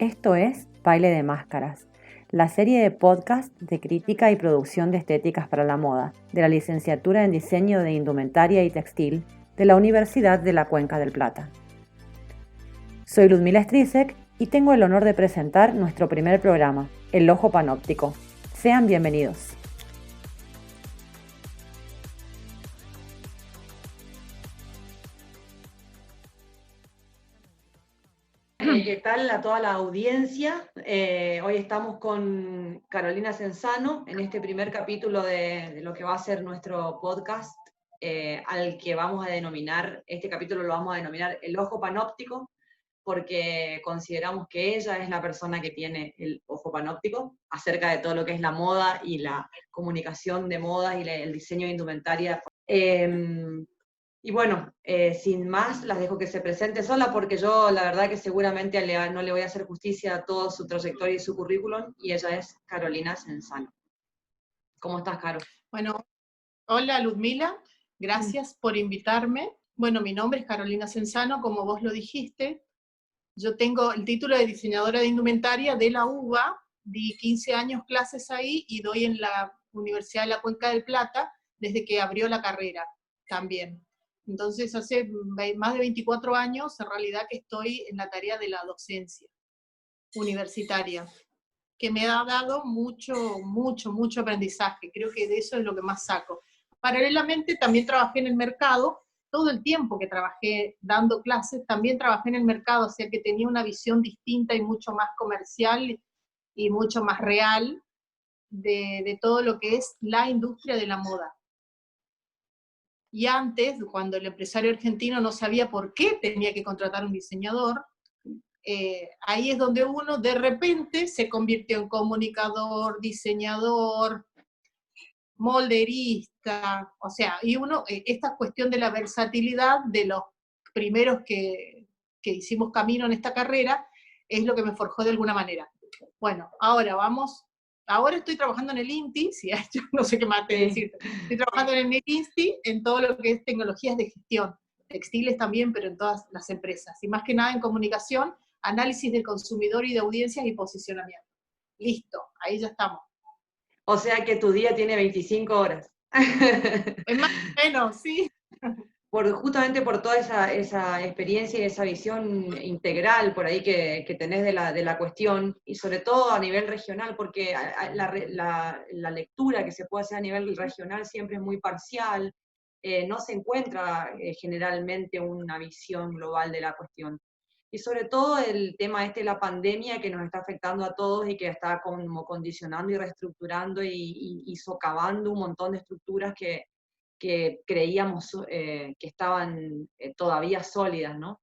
Esto es Baile de Máscaras, la serie de podcast de crítica y producción de estéticas para la moda, de la licenciatura en Diseño de Indumentaria y Textil de la Universidad de la Cuenca del Plata. Soy Ludmila Strisek y tengo el honor de presentar nuestro primer programa, El Ojo Panóptico. Sean bienvenidos. ¿Qué tal a toda la audiencia? Hoy estamos con Carolina Senzano en este primer capítulo de lo que va a ser nuestro podcast, al que vamos a denominar, este capítulo lo vamos a denominar El Ojo Panóptico, porque consideramos que ella es la persona que tiene el ojo panóptico acerca de todo lo que es la moda y la comunicación de moda y el diseño de indumentaria. Y bueno, sin más, las dejo que se presente sola porque yo la verdad que seguramente no le voy a hacer justicia a toda su trayectoria y su currículum, y ella es Carolina Senzano. ¿Cómo estás, Caro? Bueno, hola Ludmila, gracias por invitarme. Bueno, mi nombre es Carolina Senzano, como vos lo dijiste. Yo tengo el título de diseñadora de indumentaria de la UBA, di 15 años clases ahí y doy en la Universidad de la Cuenca del Plata desde que abrió la carrera también. Entonces hace más de 24 años en realidad que estoy en la tarea de la docencia universitaria, que me ha dado mucho aprendizaje. Creo que de eso es lo que más saco. Paralelamente también trabajé en el mercado. Todo el tiempo que trabajé dando clases, también trabajé en el mercado, o sea que tenía una visión distinta y mucho más comercial y mucho más real de todo lo que es la industria de la moda. Y antes, cuando el empresario argentino no sabía por qué tenía que contratar un diseñador, ahí es donde uno de repente se convirtió en comunicador, diseñador, molderista, o sea, y uno, esta cuestión de la versatilidad de los primeros que hicimos camino en esta carrera, es lo que me forjó de alguna manera. Bueno, ahora estoy trabajando en el INTI, si yo no sé qué más te decir, estoy trabajando en el INTI en todo lo que es tecnologías de gestión, textiles también, pero en todas las empresas, y más que nada en comunicación, análisis del consumidor y de audiencias y posicionamiento. Listo, ahí ya estamos. O sea que tu día tiene 25 horas. Es más o menos, sí. Justamente por toda esa experiencia y esa visión integral por ahí que tenés de la cuestión, y sobre todo a nivel regional, porque la lectura que se puede hacer a nivel regional siempre es muy parcial, no se encuentra generalmente una visión global de la cuestión. Y sobre todo el tema de la pandemia que nos está afectando a todos y que está como condicionando y reestructurando y socavando un montón de estructuras que creíamos que estaban todavía sólidas, ¿no?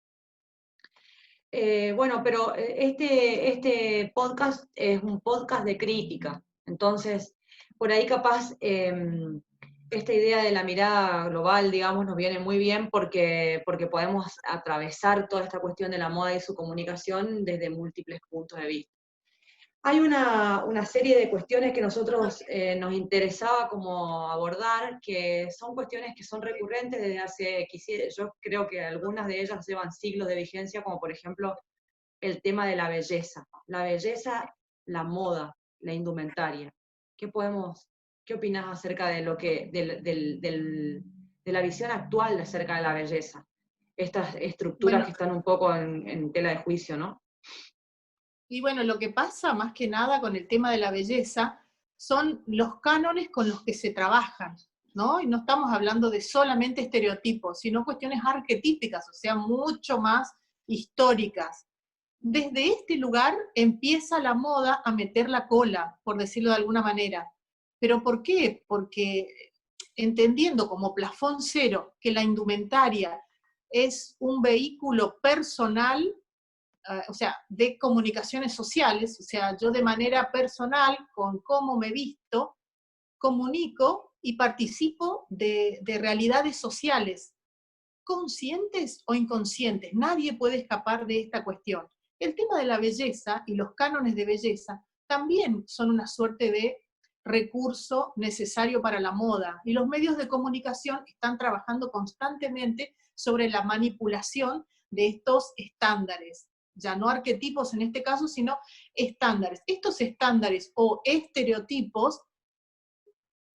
Bueno, pero este podcast es un podcast de crítica, entonces por ahí capaz esta idea de la mirada global, digamos, nos viene muy bien porque podemos atravesar toda esta cuestión de la moda y su comunicación desde múltiples puntos de vista. Hay una serie de cuestiones que nosotros nos interesaba como abordar, que son cuestiones que son recurrentes desde yo creo que algunas de ellas llevan siglos de vigencia, como por ejemplo el tema de la belleza, la moda, la indumentaria. ¿Qué opinas acerca de de la visión actual acerca de la belleza? Estas estructuras Bueno, que están un poco en tela de juicio, ¿no? y bueno, lo que pasa más que nada con el tema de la belleza son los cánones con los que se trabajan, ¿no? Y no estamos hablando de solamente estereotipos, sino cuestiones arquetípicas, o sea, mucho más históricas. Desde este lugar empieza la moda a meter la cola, por decirlo de alguna manera. ¿Pero por qué? Porque entendiendo como plafón cero que la indumentaria es un vehículo personal, o sea, de comunicaciones sociales, o sea, yo de manera personal, con cómo me visto, comunico y participo de realidades sociales, conscientes o inconscientes. Nadie puede escapar de esta cuestión. El tema de la belleza y los cánones de belleza también son una suerte de recurso necesario para la moda, y los medios de comunicación están trabajando constantemente sobre la manipulación de estos estándares. ya no arquetipos en este caso, sino estándares. Estos estándares o estereotipos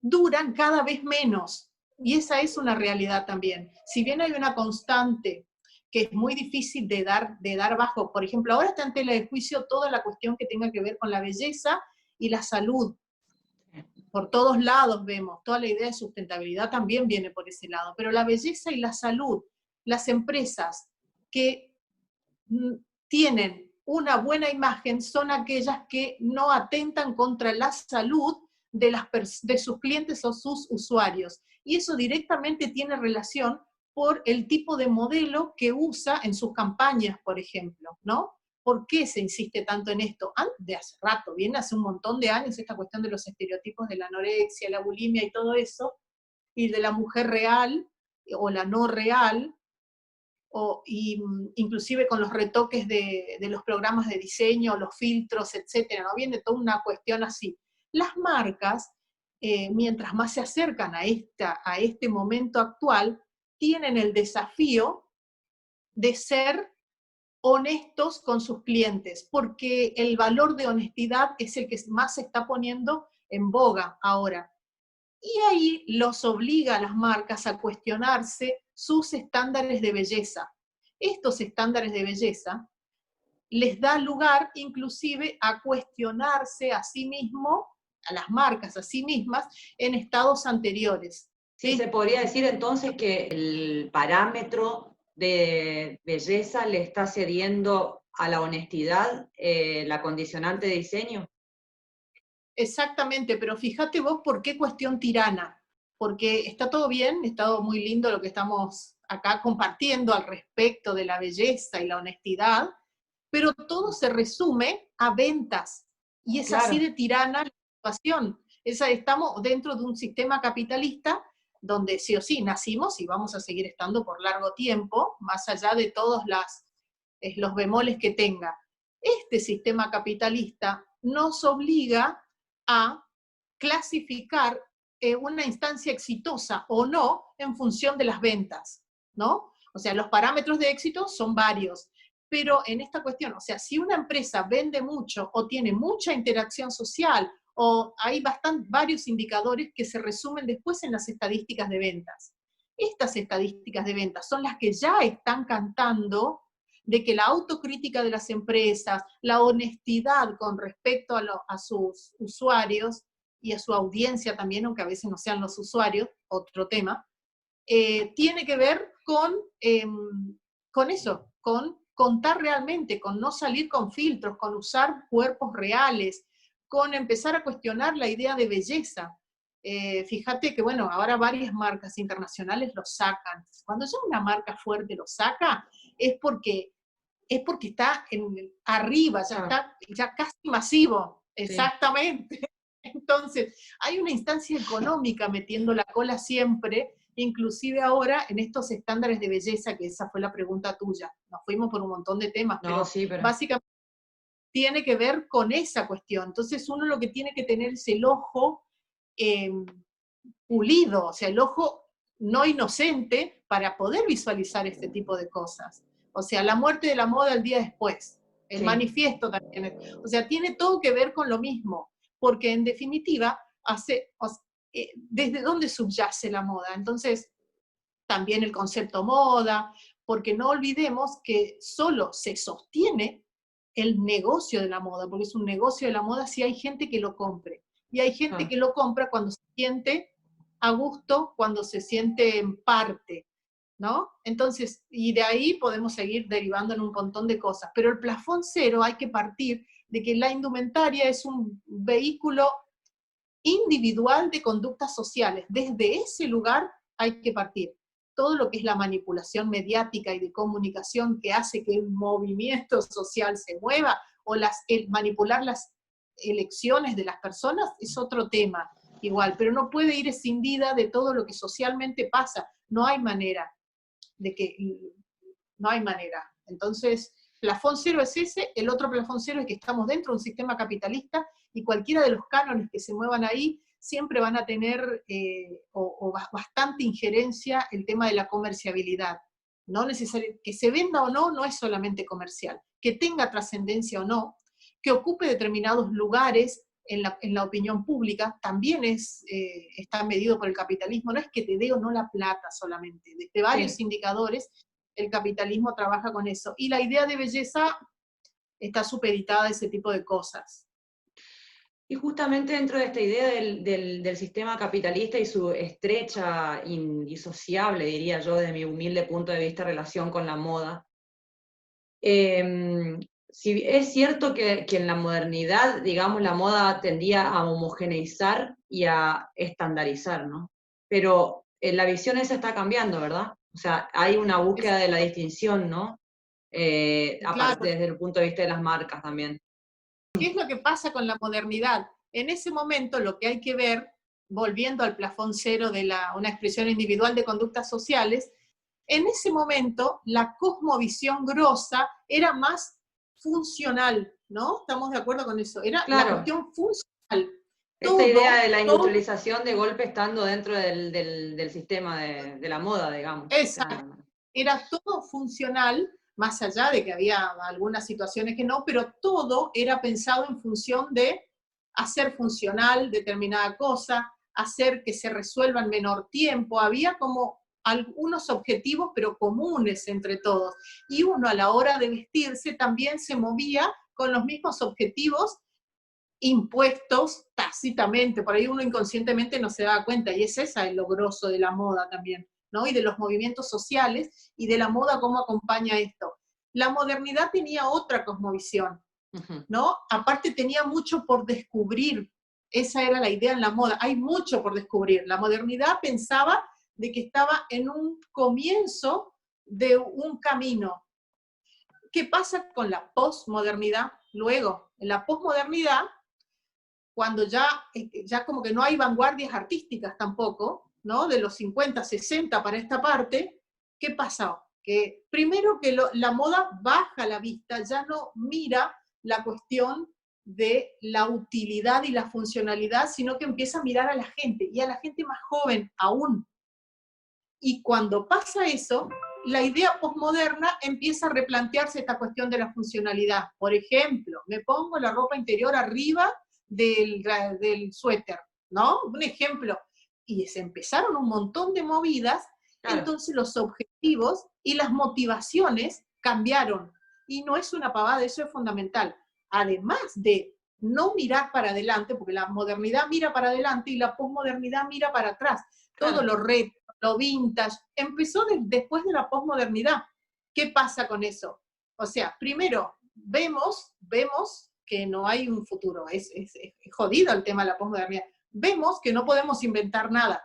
duran cada vez menos, y esa es una realidad también. Si bien hay una constante que es muy difícil de dar bajo, por ejemplo, ahora está en tela de juicio toda la cuestión que tenga que ver con la belleza y la salud. Por todos lados vemos, toda la idea de sustentabilidad también viene por ese lado, pero la belleza y la salud, las empresas que tienen una buena imagen son aquellas que no atentan contra la salud de sus clientes o sus usuarios. Y eso directamente tiene relación por el tipo de modelo que usa en sus campañas, por ejemplo, ¿no? ¿Por qué se insiste tanto en esto? De hace rato, viene hace un montón de años esta cuestión de los estereotipos de la anorexia, la bulimia y todo eso, y de la mujer real o la no real, inclusive con los retoques de los programas de diseño, los filtros, etcétera, ¿no? Viene toda una cuestión así. Las marcas, mientras más se acercan a este momento actual, tienen el desafío de ser honestos con sus clientes, porque el valor de honestidad es el que más se está poniendo en boga ahora. Y ahí los obliga a las marcas a cuestionarse sus estándares de belleza. Estos estándares de belleza les da lugar inclusive a cuestionarse a sí mismo, a las marcas a sí mismas, en estados anteriores. Sí, se podría decir entonces que el parámetro de belleza le está cediendo a la honestidad, la condicionante de diseño. Exactamente, pero fíjate vos por qué cuestión tirana, porque está todo bien, está todo muy lindo lo que estamos acá compartiendo al respecto de la belleza y la honestidad, pero todo se resume a ventas, y es Claro. así de tirana la situación. Estamos dentro de un sistema capitalista donde sí o sí nacimos y vamos a seguir estando por largo tiempo, más allá de todos los bemoles que tenga. Este sistema capitalista nos obliga a clasificar una instancia exitosa o no en función de las ventas, ¿no? O sea, los parámetros de éxito son varios, pero en esta cuestión, o sea, si una empresa vende mucho o tiene mucha interacción social, o hay varios indicadores que se resumen después en las estadísticas de ventas. Estas estadísticas de ventas son las que ya están cantando de que la autocrítica de las empresas, la honestidad con respecto a sus usuarios y a su audiencia también, aunque a veces no sean los usuarios, otro tema, tiene que ver con eso, con contar realmente, con no salir con filtros, con usar cuerpos reales, con empezar a cuestionar la idea de belleza. Fíjate que, bueno, ahora varias marcas internacionales lo sacan. Cuando ya una marca fuerte lo saca, es porque está arriba, ya casi masivo, exactamente. Sí. Entonces, hay una instancia económica metiendo la cola siempre, inclusive ahora en estos estándares de belleza, que esa fue la pregunta tuya. Nos fuimos por un montón de temas, pero básicamente tiene que ver con esa cuestión. Entonces uno lo que tiene que tener es el ojo pulido, o sea, el ojo no inocente para poder visualizar este tipo de cosas. O sea, la muerte de la moda el día después, el manifiesto también. O sea, tiene todo que ver con lo mismo, porque en definitiva, ¿desde dónde subyace la moda? Entonces, también el concepto moda, porque no olvidemos que solo se sostiene el negocio de la moda, porque es un negocio de la moda si hay gente que lo compre. Y hay gente que lo compra cuando se siente a gusto, cuando se siente en parte, ¿no? Entonces, y de ahí podemos seguir derivando en un montón de cosas. Pero el plafón cero hay que partir de que la indumentaria es un vehículo individual de conductas sociales. Desde ese lugar hay que partir. Todo lo que es la manipulación mediática y de comunicación que hace que un movimiento social se mueva, o manipular las elecciones de las personas, es otro tema igual, pero no puede ir escindida de todo lo que socialmente pasa. No hay manera no hay manera. Entonces, plafón cero es ese, el otro plafón cero es que estamos dentro de un sistema capitalista y cualquiera de los cánones que se muevan ahí siempre van a tener bastante injerencia el tema de la comerciabilidad, no necesariamente, que se venda o no, no es solamente comercial, que tenga trascendencia o no, que ocupe determinados lugares en la opinión pública, también está medido por el capitalismo, no es que te dé o no la plata solamente, desde varios indicadores el capitalismo trabaja con eso, y la idea de belleza está supeditada a ese tipo de cosas. Y justamente dentro de esta idea del sistema capitalista y su estrecha, indisociable, diría yo, de mi humilde punto de vista, relación con la moda, si es cierto que en la modernidad, digamos, la moda tendía a homogeneizar y a estandarizar, ¿no? Pero la visión esa está cambiando, ¿verdad? O sea, hay una búsqueda de la distinción, ¿no? Aparte Claro. desde el punto de vista de las marcas también. ¿Qué es lo que pasa con la modernidad? En ese momento lo que hay que ver, volviendo al plafón cero de una expresión individual de conductas sociales, en ese momento la cosmovisión grosa era más funcional, ¿no? ¿Estamos de acuerdo con eso? Era la Claro. cuestión funcional. Esta idea de la industrialización de golpe estando dentro del sistema de la moda, digamos. Exacto. Era todo funcional, más allá de que había algunas situaciones que no, pero todo era pensado en función de hacer funcional determinada cosa, hacer que se resuelva en menor tiempo. Había como algunos objetivos, pero comunes entre todos. Y uno a la hora de vestirse también se movía con los mismos objetivos impuestos tácitamente, por ahí uno inconscientemente no se da cuenta, y es esa el grosso de la moda también, ¿no? Y de los movimientos sociales, y de la moda cómo acompaña esto. La modernidad tenía otra cosmovisión, ¿no? Aparte tenía mucho por descubrir, esa era la idea en la moda, hay mucho por descubrir. La modernidad pensaba de que estaba en un comienzo de un camino. ¿Qué pasa con la posmodernidad? Luego, en la posmodernidad, cuando ya como que no hay vanguardias artísticas tampoco, ¿no? De los 50, 60 para esta parte, ¿qué pasa? Que primero que la moda baja la vista, ya no mira la cuestión de la utilidad y la funcionalidad, sino que empieza a mirar a la gente, y a la gente más joven aún. Y cuando pasa eso, la idea posmoderna empieza a replantearse esta cuestión de la funcionalidad. Por ejemplo, me pongo la ropa interior arriba del suéter, ¿no? Un ejemplo. Y se empezaron un montón de movidas, claro. Entonces los objetivos y las motivaciones cambiaron. Y no es una pavada, eso es fundamental. Además de no mirar para adelante, porque la modernidad mira para adelante y la posmodernidad mira para atrás. Claro. Todo lo retro, lo vintage, empezó después de la posmodernidad. ¿Qué pasa con eso? O sea, primero, vemos que no hay un futuro, es jodido el tema de la posmodernidad. Vemos que no podemos inventar nada.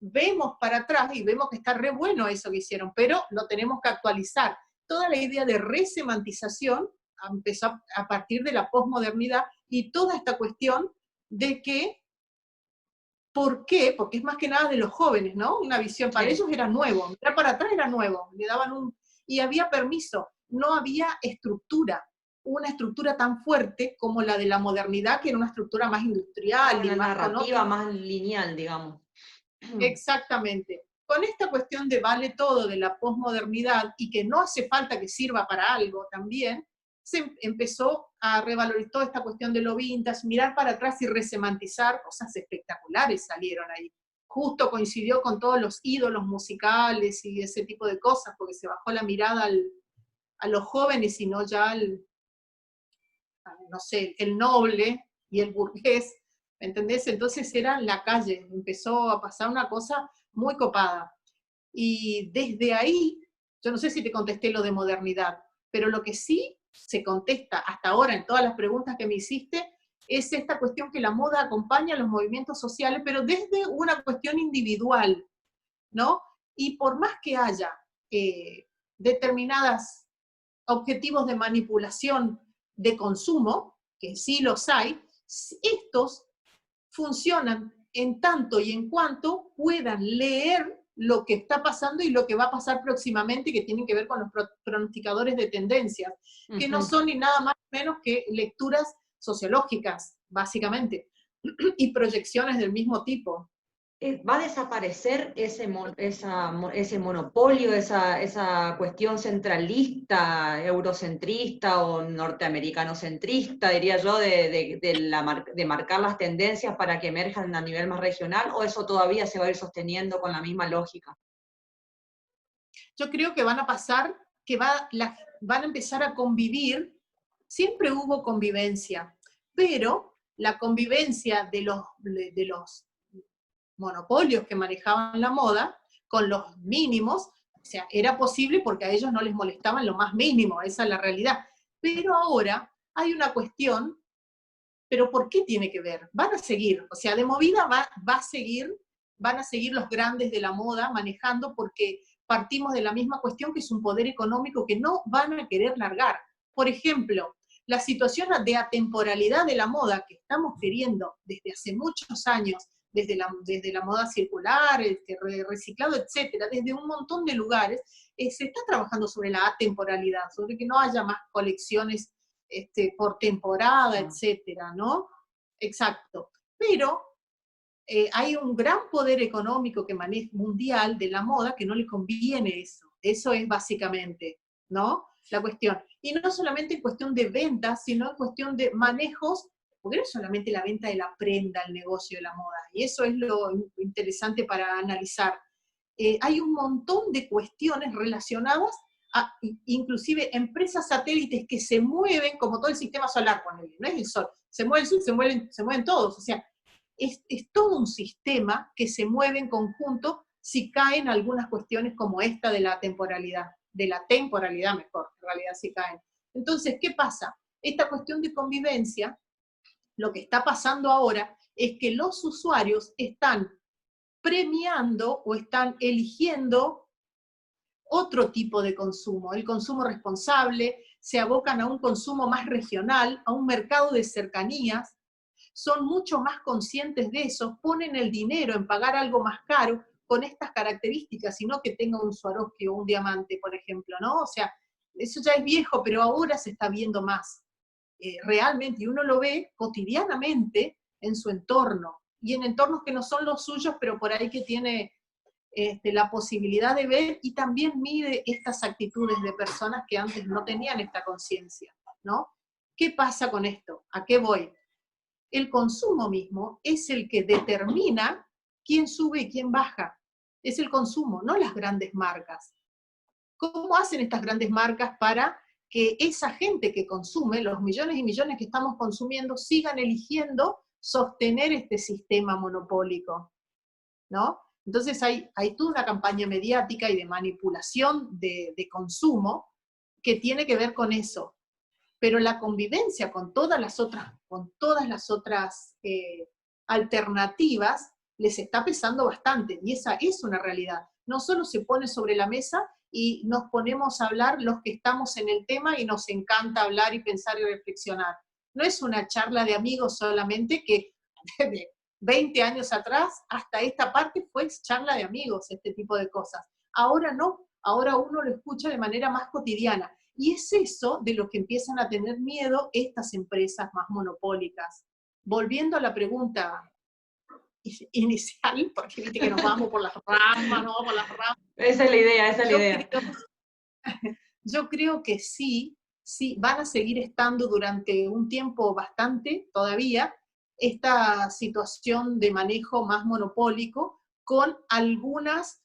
Vemos para atrás y vemos que está re bueno eso que hicieron, pero lo tenemos que actualizar. Toda la idea de resemantización empezó a partir de la posmodernidad, y toda esta cuestión de que ¿por qué? Porque es más que nada de los jóvenes, ¿no? Una visión, para ellos era nuevo, mirar para atrás era nuevo, le daban y había permiso, no había estructura, una estructura tan fuerte como la de la modernidad, que era una estructura más industrial. Una narrativa más lineal, digamos. Exactamente. Con esta cuestión de vale todo de la posmodernidad, y que no hace falta que sirva para algo también, se empezó a revalorizar toda esta cuestión de lo vintage, mirar para atrás y resemantizar, cosas espectaculares salieron ahí. Justo coincidió con todos los ídolos musicales y ese tipo de cosas, porque se bajó la mirada a los jóvenes y no ya no sé, el noble y el burgués, ¿me entendés? Entonces era la calle, empezó a pasar una cosa muy copada. Y desde ahí, yo no sé si te contesté lo de modernidad, pero lo que sí se contesta hasta ahora en todas las preguntas que me hiciste, es esta cuestión que la moda acompaña a los movimientos sociales, pero desde una cuestión individual, ¿no? Y por más que haya determinados objetivos de manipulación de consumo, que sí los hay, estos funcionan en tanto y en cuanto puedan leer lo que está pasando y lo que va a pasar próximamente, que tienen que ver con los pronosticadores de tendencias, que no son ni nada más ni menos que lecturas sociológicas, básicamente, y proyecciones del mismo tipo. ¿va a desaparecer ese monopolio, esa cuestión centralista, eurocentrista o norteamericanocentrista, diría yo, de marcar las tendencias para que emerjan a nivel más regional, o eso todavía se va a ir sosteniendo con la misma lógica? Yo creo que van a pasar, que van a empezar a convivir. Siempre hubo convivencia, pero la convivencia de los monopolios que manejaban la moda, con los mínimos, o sea, era posible porque a ellos no les molestaban lo más mínimo, esa es la realidad. Pero ahora hay una cuestión, pero ¿por qué tiene que ver? Van a seguir, o sea, de movida va a seguir, van a seguir los grandes de la moda manejando porque partimos de la misma cuestión, que es un poder económico que no van a querer largar. Por ejemplo, la situación de atemporalidad de la moda que estamos queriendo desde hace muchos años, desde la moda circular, el reciclado, etcétera, desde un montón de lugares, se está trabajando sobre la atemporalidad, sobre que no haya más colecciones por temporada, etcétera, ¿no? Exacto. Pero hay un gran poder económico que maneja mundial de la moda que no le conviene eso. Eso es básicamente, ¿no? La cuestión. Y no solamente en cuestión de ventas, sino en cuestión de manejos, porque no es solamente la venta de la prenda, el negocio de la moda. Y eso es lo interesante para analizar. Hay un montón de cuestiones relacionadas a, inclusive, empresas satélites que se mueven, como todo el sistema solar, no es el sol, se mueve el sol, se mueven todos. O sea, es todo un sistema que se mueve en conjunto si caen algunas cuestiones como esta de la temporalidad mejor, en realidad sí caen. Entonces, ¿qué pasa? Esta cuestión de convivencia, lo que está pasando ahora es que los usuarios están premiando o están eligiendo otro tipo de consumo, el consumo responsable, se abocan a un consumo más regional, a un mercado de cercanías, son mucho más conscientes de eso, ponen el dinero en pagar algo más caro con estas características, y no que tenga un Swarovski o un diamante, por ejemplo, ¿no? O sea, eso ya es viejo, pero ahora se está viendo más realmente, y uno lo ve cotidianamente en su entorno, y en entornos que no son los suyos, pero por ahí que tiene la posibilidad de ver, y también mide estas actitudes de personas que antes no tenían esta conciencia, ¿no? ¿Qué pasa con esto? ¿A qué voy? El consumo mismo es el que determina quién sube y quién baja. Es el consumo, no las grandes marcas. ¿Cómo hacen estas grandes marcas para que esa gente que consume, los millones y millones que estamos consumiendo, sigan eligiendo sostener este sistema monopólico, ¿no? Entonces hay toda una campaña mediática y de manipulación de consumo que tiene que ver con eso. Pero la convivencia con todas las otras alternativas les está pesando bastante, y esa es una realidad. No solo se pone sobre la mesa y nos ponemos a hablar los que estamos en el tema y nos encanta hablar y pensar y reflexionar. No es una charla de amigos solamente, que de 20 años atrás hasta esta parte fue charla de amigos, este tipo de cosas. Ahora no, ahora uno lo escucha de manera más cotidiana. Y es eso de lo que empiezan a tener miedo estas empresas más monopólicas. Volviendo a la pregunta inicial, porque viste que nos vamos por las ramas, ¿no? Por las ramas. Esa es la idea, esa es la idea. Yo creo que sí, van a seguir estando durante un tiempo bastante todavía esta situación de manejo más monopólico, con algunas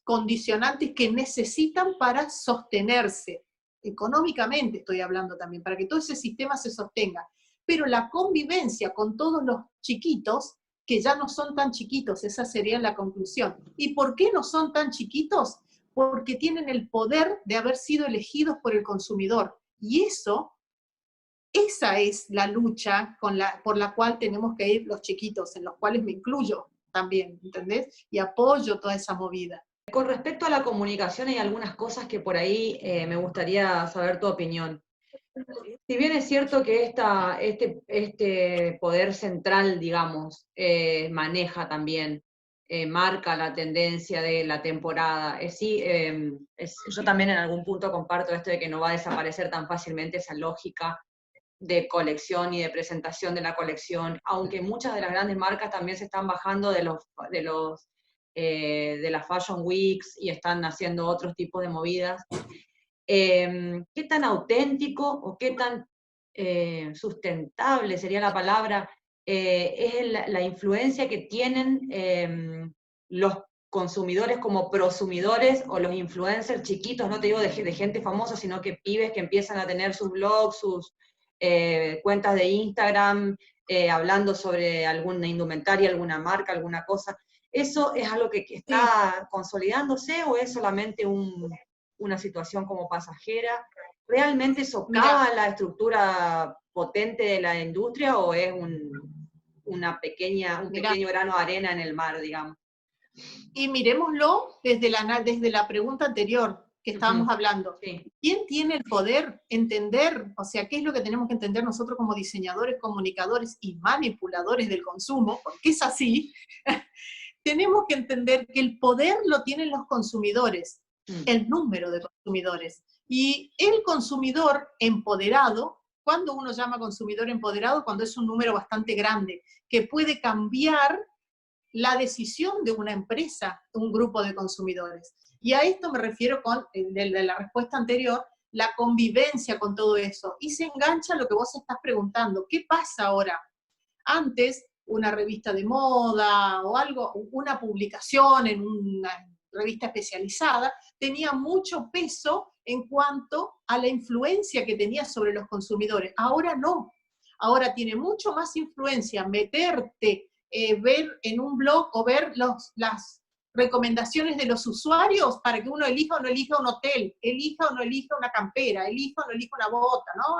condicionantes que necesitan para sostenerse, económicamente estoy hablando también, para que todo ese sistema se sostenga. Pero la convivencia con todos los chiquitos, que ya no son tan chiquitos, esa sería la conclusión. ¿Y por qué no son tan chiquitos? Porque tienen el poder de haber sido elegidos por el consumidor. Y esa es la lucha por la cual tenemos que ir los chiquitos, en los cuales me incluyo también, ¿entendés? Y apoyo toda esa movida. Con respecto a la comunicación, hay algunas cosas que por ahí me gustaría saber tu opinión. Si bien es cierto que este poder central, digamos, maneja también, marca la tendencia de la temporada, yo también en algún punto comparto esto de que no va a desaparecer tan fácilmente esa lógica de colección y de presentación de la colección, aunque muchas de las grandes marcas también se están bajando de las Fashion Weeks y están haciendo otros tipos de movidas. ¿Qué tan auténtico o qué tan sustentable sería la palabra es la influencia que tienen los consumidores como prosumidores o los influencers chiquitos, no te digo de gente famosa, sino que pibes que empiezan a tener sus blogs, sus cuentas de Instagram, hablando sobre alguna indumentaria, alguna marca, alguna cosa? ¿Eso es algo que está consolidándose o es solamente una situación como pasajera? ¿Realmente socava la estructura potente de la industria o es un pequeño grano de arena en el mar, digamos? Y miremoslo desde la pregunta anterior que estábamos hablando. Sí. ¿Quién tiene el poder entender, o sea, qué es lo que tenemos que entender nosotros como diseñadores, comunicadores y manipuladores del consumo? Porque es así. Tenemos que entender que el poder lo tienen los consumidores, el número de consumidores. Y el consumidor empoderado, ¿cuándo uno llama consumidor empoderado? Cuando es un número bastante grande, que puede cambiar la decisión de una empresa, un grupo de consumidores. Y a esto me refiero con, de la respuesta anterior, la convivencia con todo eso. Y se engancha a lo que vos estás preguntando. ¿Qué pasa ahora? Antes, una revista de moda o algo, una publicación en una revista especializada, tenía mucho peso en cuanto a la influencia que tenía sobre los consumidores. Ahora no. Ahora tiene mucho más influencia meterte, ver en un blog o ver las recomendaciones de los usuarios para que uno elija o no elija un hotel, elija o no elija una campera, elija o no elija una bota, ¿no?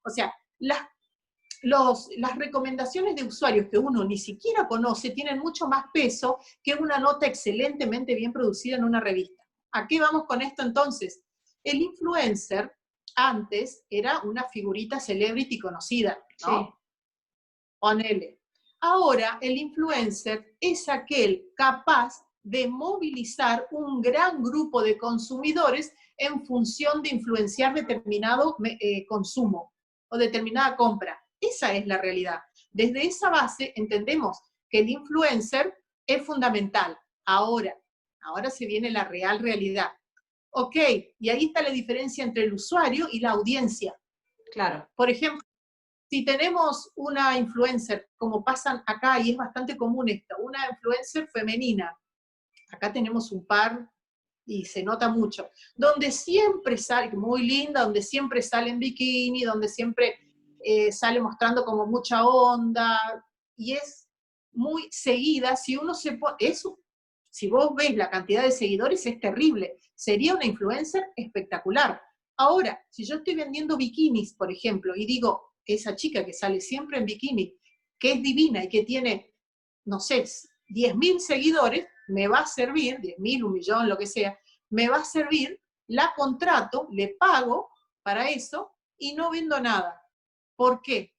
O sea, las recomendaciones de usuarios que uno ni siquiera conoce tienen mucho más peso que una nota excelentemente bien producida en una revista. ¿A qué vamos con esto entonces? El influencer antes era una figurita celebrity conocida, ¿no? Sí. Ponele. Ahora el influencer es aquel capaz de movilizar un gran grupo de consumidores en función de influenciar determinado consumo o determinada compra. Esa es la realidad. Desde esa base entendemos que el influencer es fundamental. Ahora se viene la real realidad. Ok, y ahí está la diferencia entre el usuario y la audiencia. Claro. Por ejemplo, si tenemos una influencer, como pasan acá, y es bastante común esto, una influencer femenina, acá tenemos un par y se nota mucho, donde siempre sale, muy linda, donde siempre sale en bikini, donde siempre sale mostrando como mucha onda, y es muy seguida. Si uno se pone, eso, si vos ves la cantidad de seguidores, es terrible. Sería una influencer espectacular. Ahora, si yo estoy vendiendo bikinis, por ejemplo, y digo, esa chica que sale siempre en bikini, que es divina y que tiene, no sé, 10.000 seguidores, me va a servir, 10.000, 1.000.000, lo que sea, me va a servir, la contrato, le pago para eso y no vendo nada. ¿Por qué?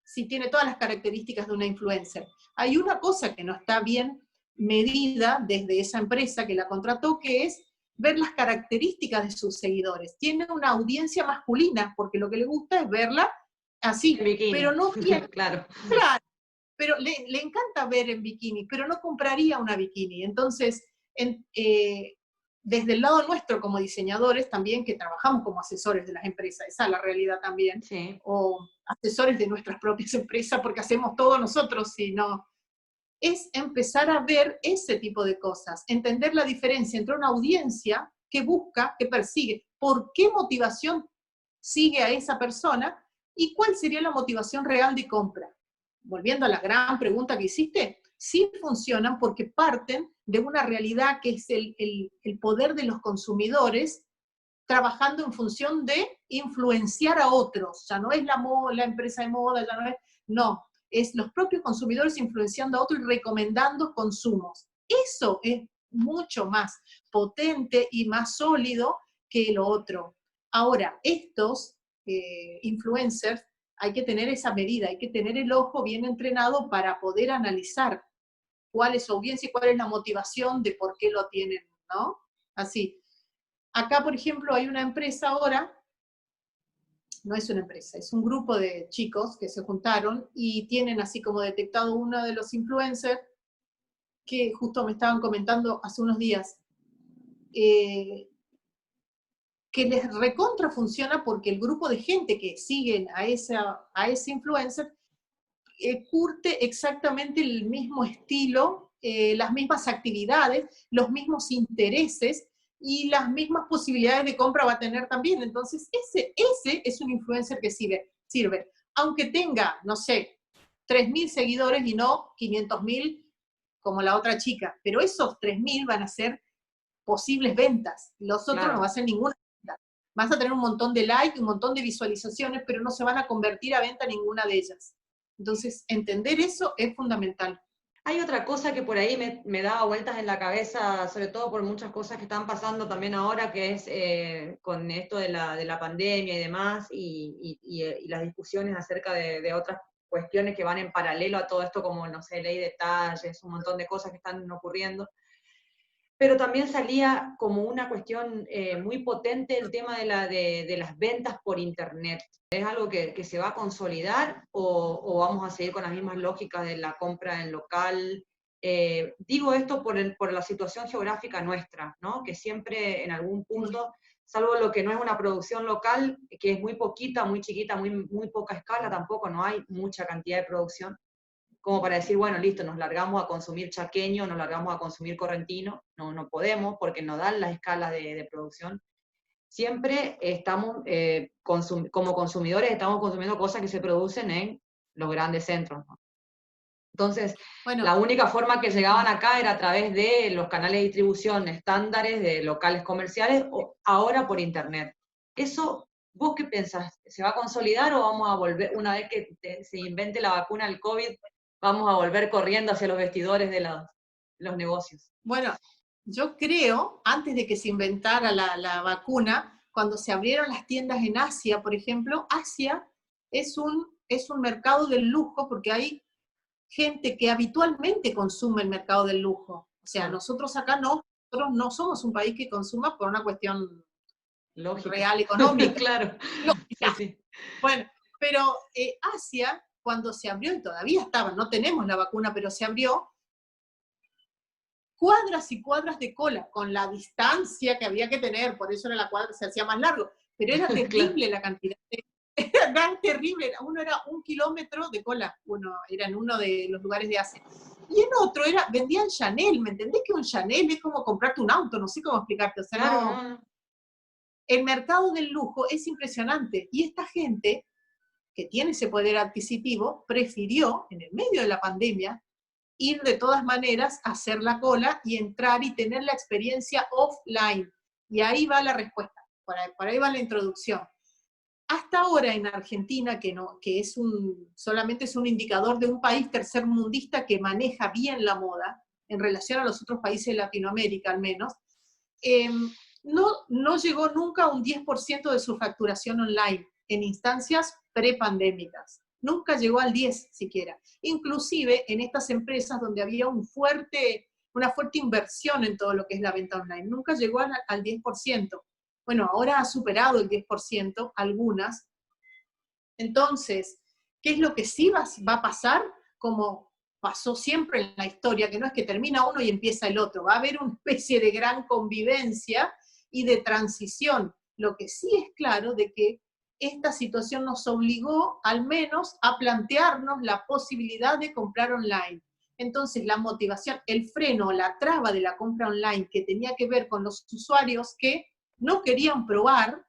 Si tiene todas las características de una influencer. Hay una cosa que no está bien medida desde esa empresa que la contrató, que es ver las características de sus seguidores. Tiene una audiencia masculina, porque lo que le gusta es verla así, pero no tiene... Claro. Pero le encanta ver en bikini, pero no compraría una bikini. Entonces, desde el lado nuestro como diseñadores también, que trabajamos como asesores de las empresas, esa es la realidad también, sí. O asesores de nuestras propias empresas, porque hacemos todo nosotros, sino es empezar a ver ese tipo de cosas, entender la diferencia entre una audiencia que busca, que persigue, por qué motivación sigue a esa persona y cuál sería la motivación real de compra. Volviendo a la gran pregunta que hiciste, sí funcionan porque parten de una realidad que es el poder de los consumidores trabajando en función de influenciar a otros. Ya no es la empresa de moda, ya no, es los propios consumidores influenciando a otros y recomendando consumos. Eso es mucho más potente y más sólido que lo otro. Ahora, estos influencers, hay que tener esa medida, hay que tener el ojo bien entrenado para poder analizar cuál es su audiencia y cuál es la motivación de por qué lo tienen, ¿no? Así. Acá, por ejemplo, hay una empresa ahora no es una empresa, es un grupo de chicos que se juntaron y tienen así como detectado uno de los influencers que justo me estaban comentando hace unos días, que les recontra funciona porque el grupo de gente que siguen a ese influencer curte exactamente el mismo estilo, las mismas actividades, los mismos intereses y las mismas posibilidades de compra va a tener también. Entonces, ese es un influencer que sirve. Aunque tenga, no sé, 3.000 seguidores y no 500.000 como la otra chica, pero esos 3.000 van a ser posibles ventas, los otros Claro. no va a ser ninguna venta. Vas a tener un montón de likes, un montón de visualizaciones, pero no se van a convertir a venta ninguna de ellas. Entonces, entender eso es fundamental. Hay otra cosa que por ahí me daba vueltas en la cabeza, sobre todo por muchas cosas que están pasando también ahora, que es con esto de la pandemia y demás, y las discusiones acerca de otras cuestiones que van en paralelo a todo esto, como, no sé, ley de talles, un montón de cosas que están ocurriendo. Pero también salía como una cuestión muy potente el tema de las ventas por Internet. ¿Es algo que se va a consolidar o vamos a seguir con las mismas lógicas de la compra en local? Digo esto por la situación geográfica nuestra, ¿no? Que siempre en algún punto, salvo lo que no es una producción local, que es muy poquita, muy chiquita, muy poca escala, tampoco no hay mucha cantidad de producción, como para decir, bueno, listo, nos largamos a consumir chaqueño, nos largamos a consumir correntino, no podemos porque no dan las escalas de producción. Siempre estamos, como consumidores, estamos consumiendo cosas que se producen en los grandes centros, ¿no? Entonces, bueno, la única forma que llegaban acá era a través de los canales de distribución estándares de locales comerciales, o ahora por Internet. Eso, ¿vos qué pensás? ¿Se va a consolidar o vamos a volver, una vez que se invente la vacuna del COVID, vamos a volver corriendo hacia los vestidores de los negocios? Bueno, yo creo, antes de que se inventara la vacuna, cuando se abrieron las tiendas en Asia, por ejemplo, Asia es un mercado del lujo porque hay gente que habitualmente consume el mercado del lujo. O sea, nosotros acá nosotros no somos un país que consuma por una cuestión Lógica. real económica. Claro. Lógica. Sí. Bueno, pero Asia, cuando se abrió, y todavía estaba, no tenemos la vacuna, pero se abrió, cuadras y cuadras de cola, con la distancia que había que tener, por eso era la cuadra, se hacía más largo, pero era terrible la cantidad era terrible, uno era 1 kilómetro de cola, era en uno de los lugares de Asia, y en otro vendían Chanel, ¿me entendés que un Chanel es como comprarte un auto? No sé cómo explicarte, o sea, Claro, no. El mercado del lujo es impresionante, y esta gente que tiene ese poder adquisitivo prefirió, en el medio de la pandemia, ir de todas maneras a hacer la cola y entrar y tener la experiencia offline. Y ahí va la respuesta, por ahí va la introducción. Hasta ahora en Argentina, que solamente es un indicador de un país tercermundista que maneja bien la moda, en relación a los otros países de Latinoamérica al menos, no llegó nunca a un 10% de su facturación online en instancias prepandémicas. Nunca llegó al 10 siquiera. Inclusive en estas empresas donde había una fuerte inversión en todo lo que es la venta online. Nunca llegó al 10%. Bueno, ahora ha superado el 10%, algunas. Entonces, ¿qué es lo que sí va a pasar? Como pasó siempre en la historia, que no es que termina uno y empieza el otro. Va a haber una especie de gran convivencia y de transición. Lo que sí es claro de que esta situación nos obligó al menos a plantearnos la posibilidad de comprar online. Entonces la motivación, el freno, la traba de la compra online que tenía que ver con los usuarios que no querían probar,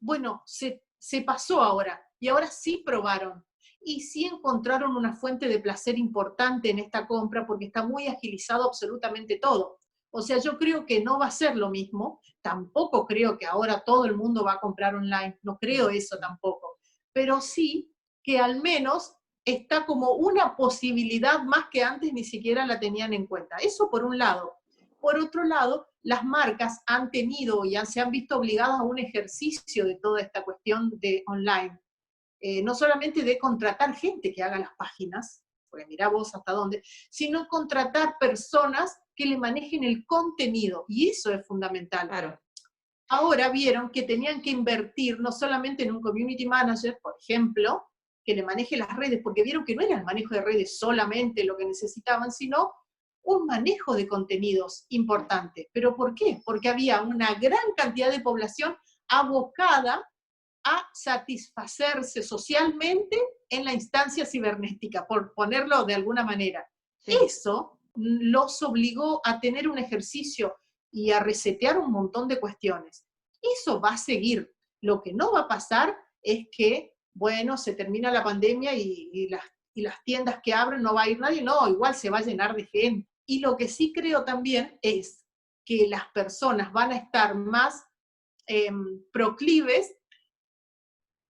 bueno, se pasó ahora, y ahora sí probaron, y sí encontraron una fuente de placer importante en esta compra porque está muy agilizado absolutamente todo. O sea, yo creo que no va a ser lo mismo, tampoco creo que ahora todo el mundo va a comprar online, no creo eso tampoco, pero sí que al menos está como una posibilidad más que antes ni siquiera la tenían en cuenta. Eso por un lado. Por otro lado, las marcas han tenido y se han visto obligadas a un ejercicio de toda esta cuestión de online. No solamente de contratar gente que haga las páginas, porque mirá vos hasta dónde, sino contratar personas que le manejen el contenido, y eso es fundamental. Claro. ahora vieron que tenían que invertir no solamente en un community manager, por ejemplo, que le maneje las redes, porque vieron que no era el manejo de redes solamente lo que necesitaban, sino un manejo de contenidos importante. ¿Pero por qué? Porque había una gran cantidad de población abocada a satisfacerse socialmente en la instancia cibernética, por ponerlo de alguna manera. Sí. Eso los obligó a tener un ejercicio y a resetear un montón de cuestiones. Eso va a seguir. Lo que no va a pasar es que, bueno, se termina la pandemia y las tiendas que abren no va a ir nadie, no, igual se va a llenar de gente. Y lo que sí creo también es que las personas van a estar más proclives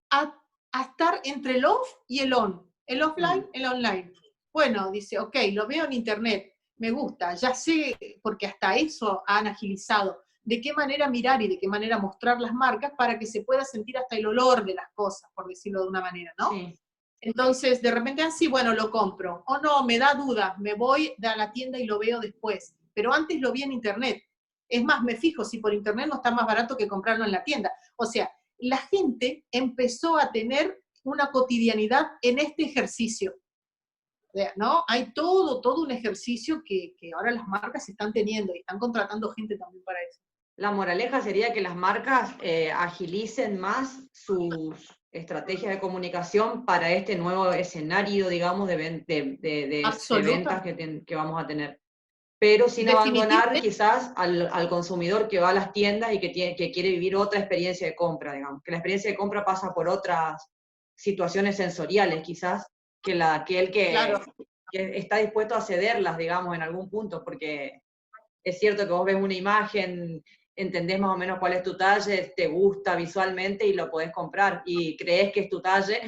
a estar entre el off y el on, el offline, el online. Bueno, dice, ok, lo veo en internet, me gusta, ya sé, porque hasta eso han agilizado, de qué manera mirar y de qué manera mostrar las marcas para que se pueda sentir hasta el olor de las cosas, por decirlo de una manera, ¿no? Sí. Entonces, de repente, así, bueno, lo compro. O no, me da duda, me voy a la tienda y lo veo después. Pero antes lo vi en internet. Es más, me fijo si por internet no está más barato que comprarlo en la tienda. O sea, la gente empezó a tener una cotidianidad en este ejercicio, ¿no? Hay todo un ejercicio que ahora las marcas están teniendo y están contratando gente también para eso. La moraleja sería que las marcas agilicen más sus estrategias de comunicación para este nuevo escenario, digamos, de ventas que vamos a tener. Pero sin abandonar quizás al consumidor que va a las tiendas y que quiere vivir otra experiencia de compra, digamos. Que la experiencia de compra pasa por otras situaciones sensoriales, quizás, que aquel que está dispuesto a cederlas, digamos, en algún punto, porque es cierto que vos ves una imagen, entendés más o menos cuál es tu talle, te gusta visualmente y lo podés comprar, y crees que es tu talle,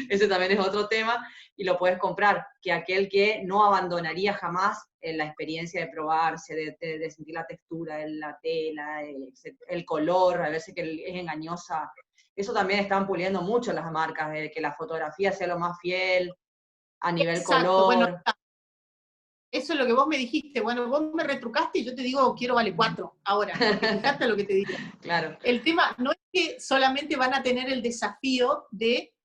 ese también es otro tema, y lo podés comprar, que aquel que no abandonaría jamás la experiencia de probarse, de sentir la textura de la tela, el color, a veces que es engañosa. Eso también están puliendo mucho las marcas, de que la fotografía sea lo más fiel a nivel color. Bueno, eso es lo que vos me dijiste. Bueno, vos me retrucaste y yo te digo, quiero vale 4 ahora, porque fíjate lo que te digo. Claro. El tema no es que solamente van a tener el desafío de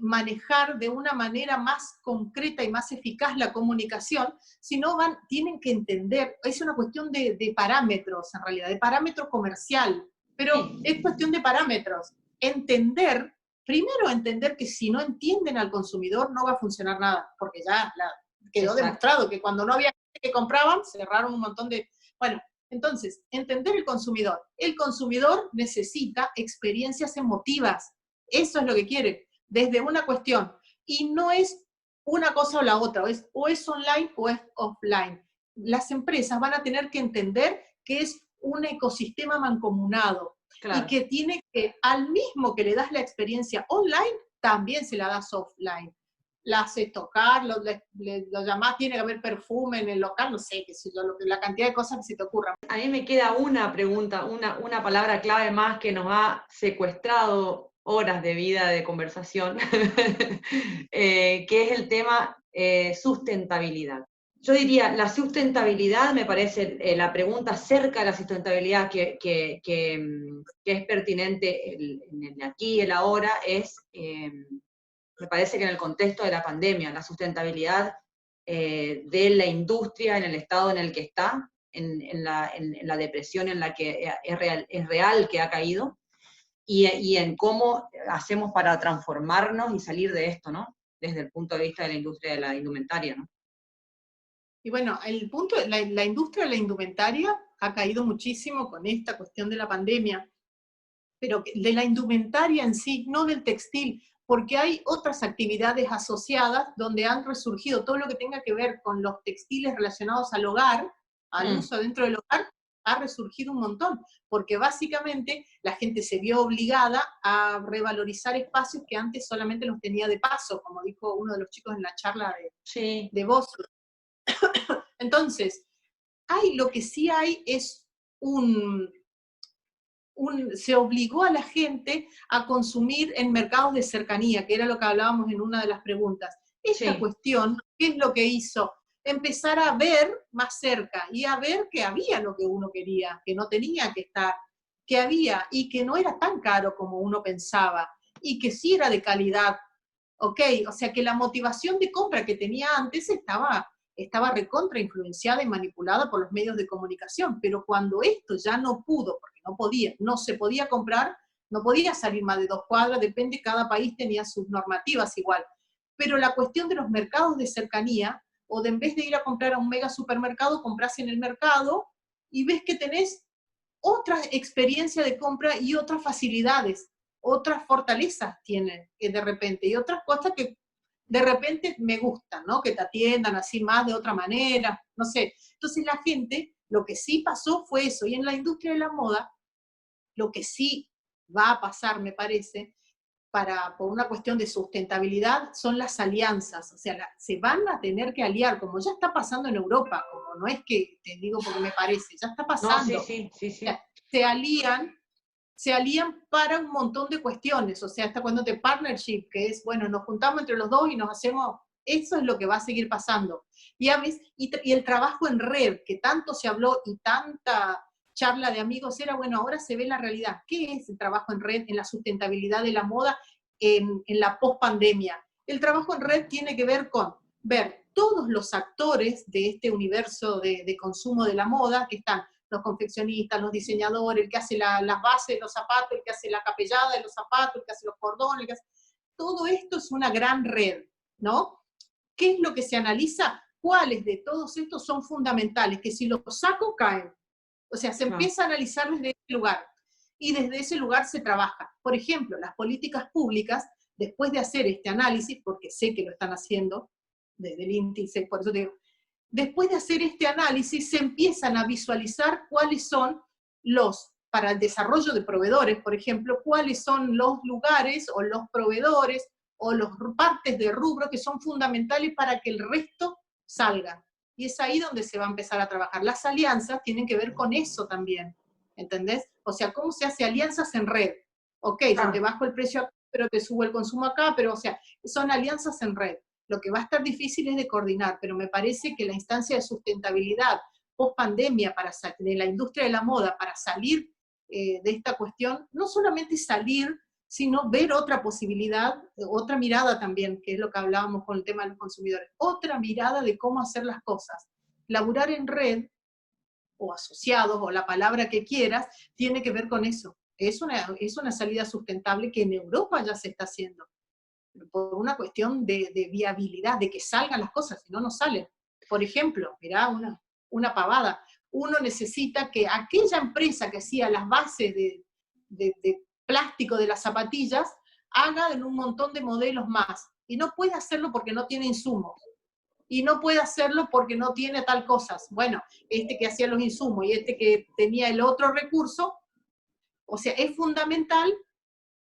manejar de una manera más concreta y más eficaz la comunicación, sino tienen que entender, es una cuestión de parámetros en realidad, de parámetro comercial, pero es cuestión de parámetros. Primero entender que si no entienden al consumidor no va a funcionar nada, porque ya quedó demostrado que cuando no había gente que compraban, cerraron un montón de... Bueno, entonces, entender el consumidor. El consumidor necesita experiencias emotivas. Eso es lo que quiere, desde una cuestión. Y no es una cosa o la otra, o es online o es offline. Las empresas van a tener que entender que es un ecosistema mancomunado. Claro. Y que tiene que, al mismo que le das la experiencia online, también se la das offline. La haces tocar, lo llamás, tiene que haber perfume en el local, no sé, la cantidad de cosas que se te ocurran. A mí me queda una pregunta, una palabra clave más que nos ha secuestrado horas de vida de conversación, que es el tema sustentabilidad. Yo diría, la sustentabilidad, me parece, la pregunta acerca de la sustentabilidad que es pertinente en el aquí y el ahora es... me parece que en el contexto de la pandemia, la sustentabilidad de la industria en el estado en el que está, en la depresión en la que es real que ha caído, y en cómo hacemos para transformarnos y salir de esto, ¿no? Desde el punto de vista de la industria de la indumentaria, ¿no? Y bueno, la industria de la indumentaria ha caído muchísimo con esta cuestión de la pandemia, pero de la indumentaria en sí, no del textil, porque hay otras actividades asociadas donde han resurgido todo lo que tenga que ver con los textiles relacionados al hogar, al uso dentro del hogar, ha resurgido un montón, porque básicamente la gente se vio obligada a revalorizar espacios que antes solamente los tenía de paso, como dijo uno de los chicos en la charla de vos. Entonces, lo que sí hay es se obligó a la gente a consumir en mercados de cercanía, que era lo que hablábamos en una de las preguntas. Esta cuestión, ¿qué es lo que hizo? Empezar a ver más cerca y a ver que había lo que uno quería, que no tenía que estar que había y que no era tan caro como uno pensaba y que sí era de calidad, ¿ok? O sea que la motivación de compra que tenía antes estaba recontra influenciada y manipulada por los medios de comunicación, pero cuando esto ya no pudo, porque no se podía comprar, no podía salir más de 2 cuadras, depende, cada país tenía sus normativas igual, pero la cuestión de los mercados de cercanía, o de en vez de ir a comprar a un mega supermercado, compras en el mercado y ves que tenés otra experiencia de compra y otras facilidades, otras fortalezas tiene de repente, y otras cosas que de repente me gustan, ¿no? Que te atiendan así más de otra manera, no sé. Entonces la gente, lo que sí pasó fue eso, y en la industria de la moda, lo que sí va a pasar, me parece, por una cuestión de sustentabilidad, son las alianzas. O sea, se van a tener que aliar, como ya está pasando en Europa, como no es que te digo porque me parece, ya está No, sí, pasando. sí, sí, O sí. sea, se alían para un montón de cuestiones, o sea, esta cuestión de partnership, que es, bueno, nos juntamos entre los dos y nos hacemos, eso es lo que va a seguir pasando. Y el trabajo en red, que tanto se habló y tanta charla de amigos era, bueno, ahora se ve la realidad. ¿Qué es el trabajo en red en la sustentabilidad de la moda en la post-pandemia? El trabajo en red tiene que ver con ver todos los actores de este universo de consumo de la moda, que están los confeccionistas, los diseñadores, el que hace las bases de los zapatos, el que hace la capellada de los zapatos, el que hace los cordones, todo esto es una gran red, ¿no? ¿Qué es lo que se analiza? ¿Cuáles de todos estos son fundamentales? Que si los saco, caen. O sea, se empieza a analizar desde ese lugar y desde ese lugar se trabaja. Por ejemplo, las políticas públicas, después de hacer este análisis, porque sé que lo están haciendo desde el índice, por eso te digo, después de hacer este análisis se empiezan a visualizar cuáles son para el desarrollo de proveedores, por ejemplo, cuáles son los lugares o los proveedores o las partes de rubro que son fundamentales para que el resto salga. Y es ahí donde se va a empezar a trabajar. Las alianzas tienen que ver con eso también, ¿entendés? O sea, ¿cómo se hace alianzas en red? Ok, yo te bajo el precio acá, pero te subo el consumo acá, pero o sea, son alianzas en red. Lo que va a estar difícil es de coordinar, pero me parece que la instancia de sustentabilidad post pandemia de la industria de la moda para salir de esta cuestión, no solamente salir, sino ver otra posibilidad, otra mirada también, que es lo que hablábamos con el tema de los consumidores, otra mirada de cómo hacer las cosas. Laburar en red, o asociados, o la palabra que quieras, tiene que ver con eso. Es una salida sustentable que en Europa ya se está haciendo, por una cuestión de viabilidad, de que salgan las cosas, si no, no salen. Por ejemplo, mirá, una pavada, uno necesita que aquella empresa que hacía las bases de plástico de las zapatillas, haga en un montón de modelos más, y no puede hacerlo porque no tiene insumos, y no puede hacerlo porque no tiene tal cosas. Bueno, este que hacía los insumos y este que tenía el otro recurso, o sea, es fundamental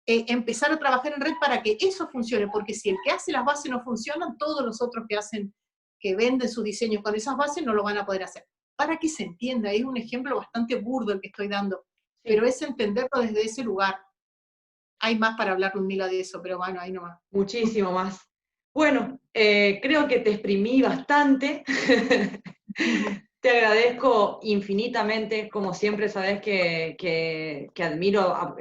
empezar a trabajar en red para que eso funcione, porque si el que hace las bases no funcionan, todos los otros que venden sus diseños con esas bases no lo van a poder hacer. Para que se entienda, es un ejemplo bastante burdo el que estoy dando, pero es entenderlo desde ese lugar. Hay más para hablar, Ludmila, de eso, pero bueno, ahí nomás. Muchísimo más. Bueno, creo que te exprimí bastante. Te agradezco infinitamente, como siempre sabes que admiro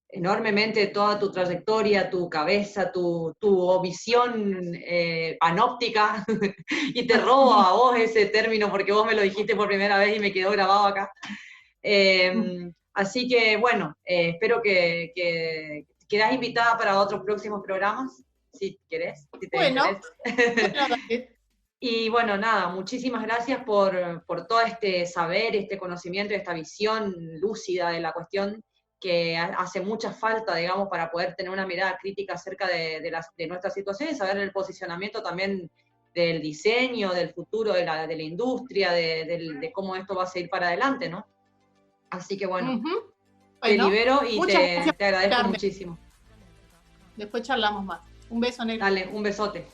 enormemente toda tu trayectoria, tu cabeza, tu visión panóptica, y te robo a vos ese término porque vos me lo dijiste por primera vez y me quedó grabado acá. Así que bueno, espero que quedas invitada para otros próximos programas, si querés, si te Bueno, interesa. dale. Y bueno, nada, muchísimas gracias por todo este saber, este conocimiento, esta visión lúcida de la cuestión que hace mucha falta, digamos, para poder tener una mirada crítica acerca de nuestra situación y saber el posicionamiento también del diseño, del futuro de la industria, de cómo esto va a seguir para adelante, ¿no? Así que bueno, te Bueno, libero y muchas gracias te por agradezco invitarme. muchísimo. Después charlamos más. Un beso, negro. Dale, un besote.